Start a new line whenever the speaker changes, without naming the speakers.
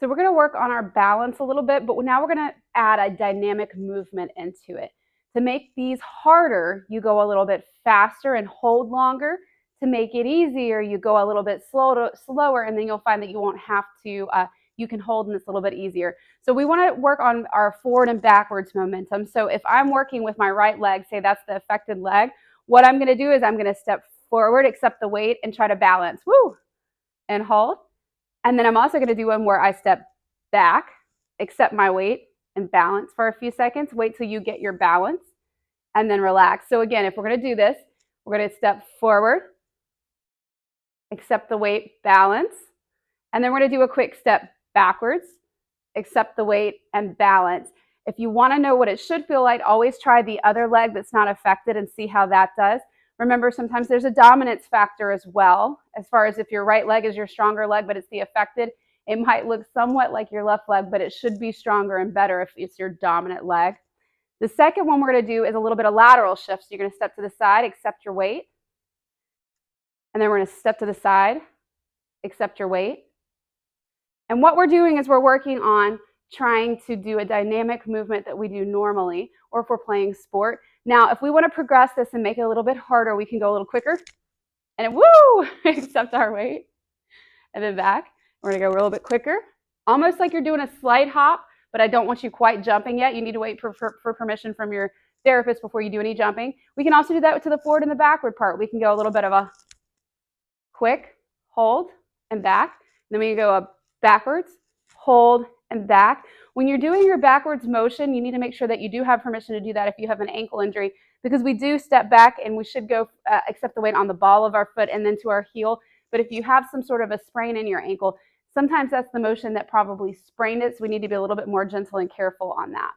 So we're going to work on our balance a little bit, but now we're going to add a dynamic movement into it. To make these harder, you go a little bit faster and hold longer. To make it easier, you go a little bit slower, and then you'll find that you won't have to, you can hold and it's a little bit easier. So we want to work on our forward and backwards momentum. So if I'm working with my right leg, say that's the affected leg, what I'm going to do is I'm going to step forward, accept the weight, and try to balance. Woo! And hold. And then I'm also going to do one where I step back, accept my weight, and balance for a few seconds. Wait till you get your balance, and then relax. So again, if we're going to do this, we're going to step forward, accept the weight, balance, and then we're going to do a quick step backwards, accept the weight, and balance. If you want to know what it should feel like, always try the other leg that's not affected and see how that does. Remember, sometimes there's a dominance factor as well, as far as if your right leg is your stronger leg, but it's the affected. It might look somewhat like your left leg, but it should be stronger and better if it's your dominant leg. The second one we're going to do is a little bit of lateral shift. So you're going to step to the side, accept your weight. And then we're going to step to the side, accept your weight. And what we're doing is we're working on trying to do a dynamic movement that we do normally, or if we're playing sport. Now, if we want to progress this and make it a little bit harder, we can go a little quicker. And then, woo, accept our weight. And then back. We're going to go a little bit quicker. Almost like you're doing a slight hop, but I don't want you quite jumping yet. You need to wait for permission from your therapist before you do any jumping. We can also do that to the forward and the backward part. We can go a little bit of a quick, hold, and back. Then we can go up backwards, hold, and back. When you're doing your backwards motion, you need to make sure that you do have permission to do that if you have an ankle injury, because we do step back and we should go accept the weight on the ball of our foot and then to our heel. But if you have some sort of a sprain in your ankle, sometimes that's the motion that probably sprained it, so we need to be a little bit more gentle and careful on that.